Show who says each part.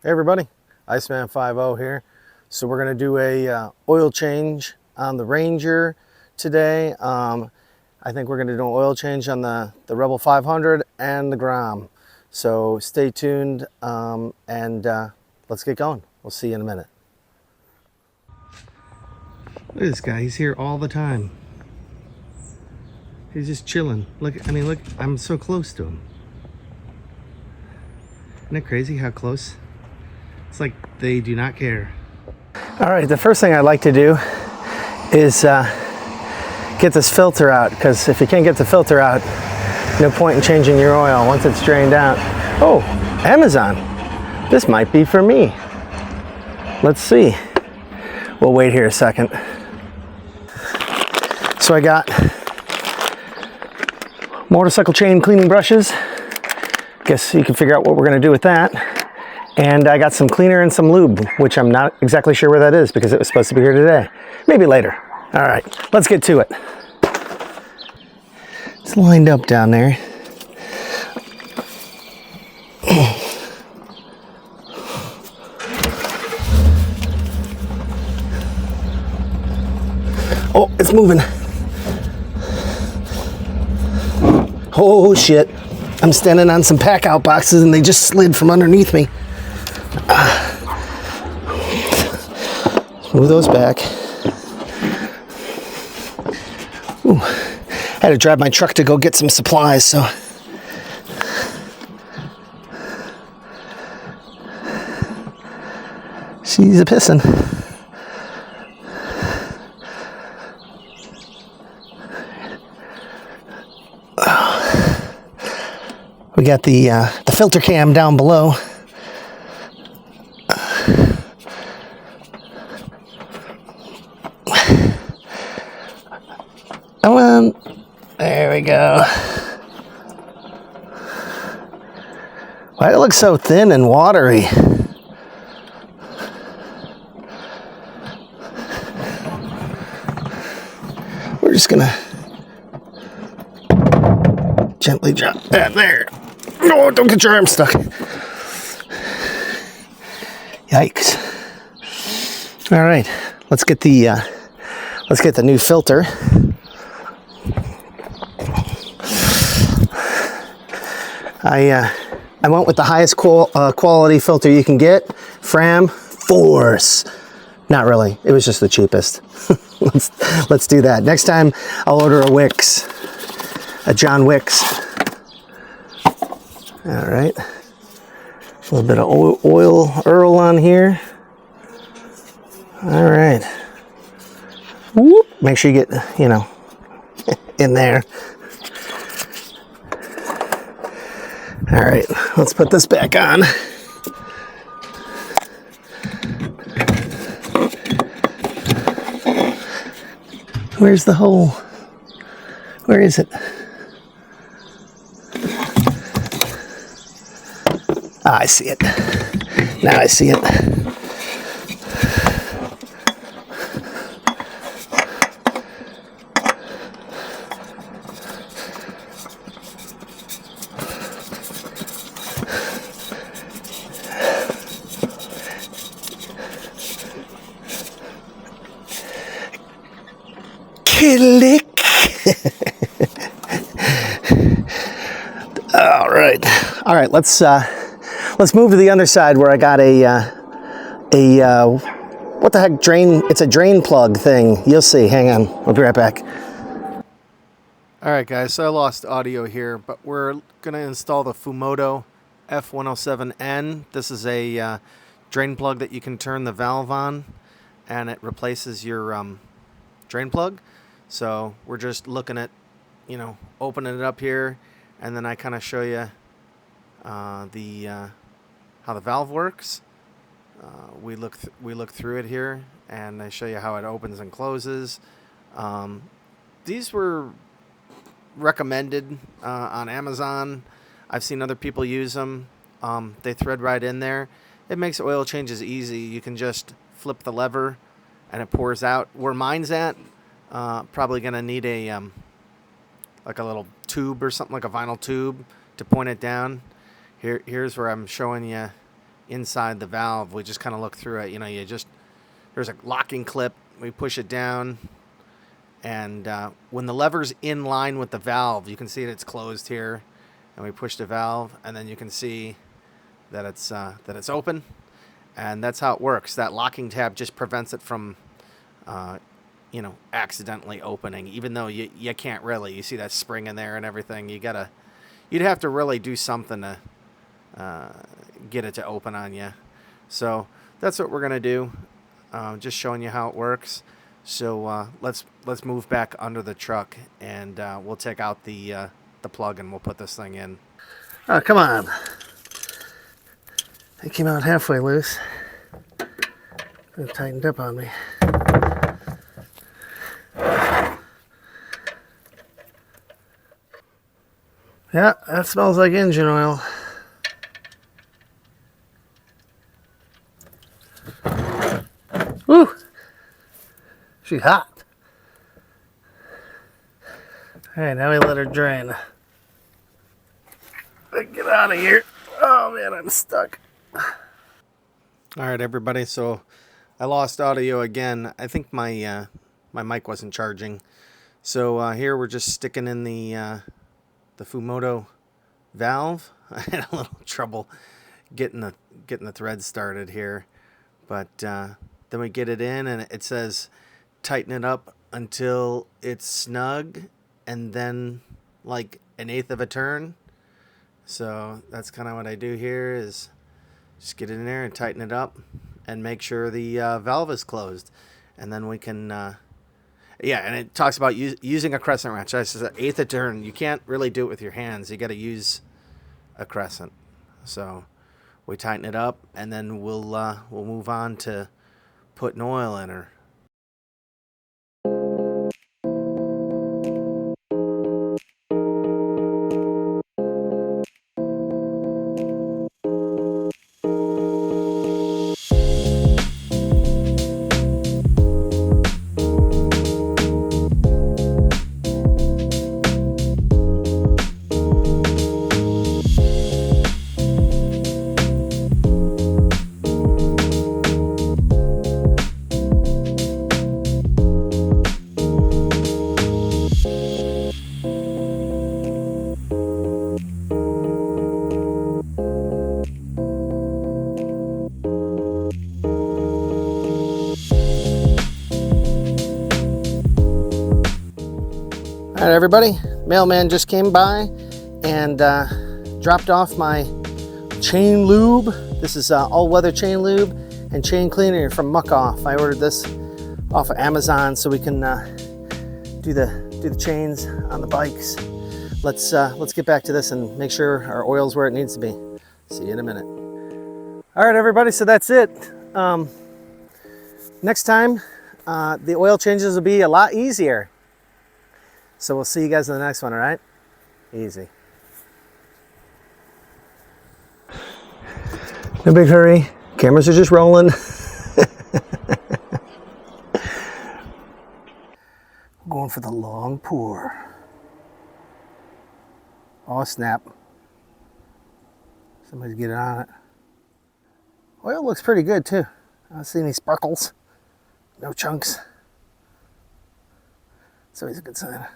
Speaker 1: Hey everybody, Iceman50 here. So we're going to do a oil change on the Ranger today. I think we're going to do an oil change on the Rebel 500 and the Grom. So stay tuned and let's get going. We'll see you in a minute. Look at this guy, he's here all the time. He's just chilling. Look, I mean, look, I'm so close to him. Isn't it crazy how close? It's like they do not care. All right, the first thing I'd like to do is get this filter out, because if you can't get the filter out, no point in changing your oil once it's drained out. Oh, Amazon. This might be for me. Let's see. We'll wait here a second. So I got motorcycle chain cleaning brushes. Guess you can figure out what we're going to do with that. And I got some cleaner and some lube, which I'm not exactly sure where that is because it was supposed to be here today. Maybe later. All right, let's get to it. It's lined up down there. Oh, it's moving. Oh shit. I'm standing on some pack out boxes and they just slid from underneath me. Move those back. Ooh. I had to drive my truck to go get some supplies, so. She's a pissin'. We got the filter cam down below. Come on. There we go. Why do it look so thin and watery? We're just gonna gently drop that there. No, don't get your arm stuck. Yikes. All right, let's get the new filter. I went with the highest quality filter you can get, Fram Force. Not really, it was just the cheapest. let's do that. Next time I'll order a Wicks, a John Wicks. All right, a little bit of oil Earl on here. All right. Whoop. Make sure you get, in there. All right, let's put this back on. Where's the hole? Where is it? Ah, I see it. Now I see it. Click. All right. Let's move to the other side where I got a what the heck drain? It's a drain plug thing. You'll see. Hang on. We'll be right back. All right, guys. So I lost audio here, but we're gonna install the Fumoto F107N. This is a drain plug that you can turn the valve on, and it replaces your drain plug. So we're just looking at, opening it up here, and then I kind of show you how the valve works. We look through it here, and I show you how it opens and closes. These were recommended on Amazon. I've seen other people use them. They thread right in there. It makes oil changes easy. You can just flip the lever, and it pours out. Where mine's at, probably gonna need a like a little tube or something, like a vinyl tube to point it down. Here's where I'm showing you, inside the valve. We just kind of look through it. You know, there's a locking clip. We push it down, and when the lever's in line with the valve, you can see that it's closed here, and we push the valve, and then you can see that it's open, and that's how it works. That locking tab just prevents it from you know, accidentally opening, even though you can't really. You see that spring in there and everything. You'd have to really do something to get it to open on you. So that's what we're gonna do. Just showing you how it works. So let's move back under the truck, and we'll take out the plug, and we'll put this thing in. Oh, come on! It came out halfway loose. It tightened up on me. Yeah, that smells like engine oil. Woo! She's hot. Alright, now we let her drain. Get out of here. Oh man, I'm stuck. Alright everybody, so I lost audio again. I think my my mic wasn't charging. So here we're just sticking in the Fumoto valve. I had a little trouble getting the thread started here, but then we get it in, and it says tighten it up until it's snug, and then like 1/8 of a turn. So that's kind of what I do here, is just get in there and tighten it up and make sure the valve is closed, and then we can yeah, and it talks about using a crescent wrench. That's just 1/8 a turn. You can't really do it with your hands. You got to use a crescent. So we tighten it up, and then we'll move on to putting oil in her. All right, everybody, mailman just came by and dropped off my chain lube. This is all-weather chain lube and chain cleaner from Muck Off. I ordered this off of Amazon so we can do the chains on the bikes. Let's get back to this and make sure our oil's where it needs to be. See you in a minute. All right, everybody, so that's it. Next time, the oil changes will be a lot easier. So we'll see you guys in the next one, all right? Easy. No big hurry. Cameras are just rolling. Going for the long pour. Oh, snap. Somebody's getting on it. Oil looks pretty good, too. I don't see any sparkles. No chunks. It's always a good sign.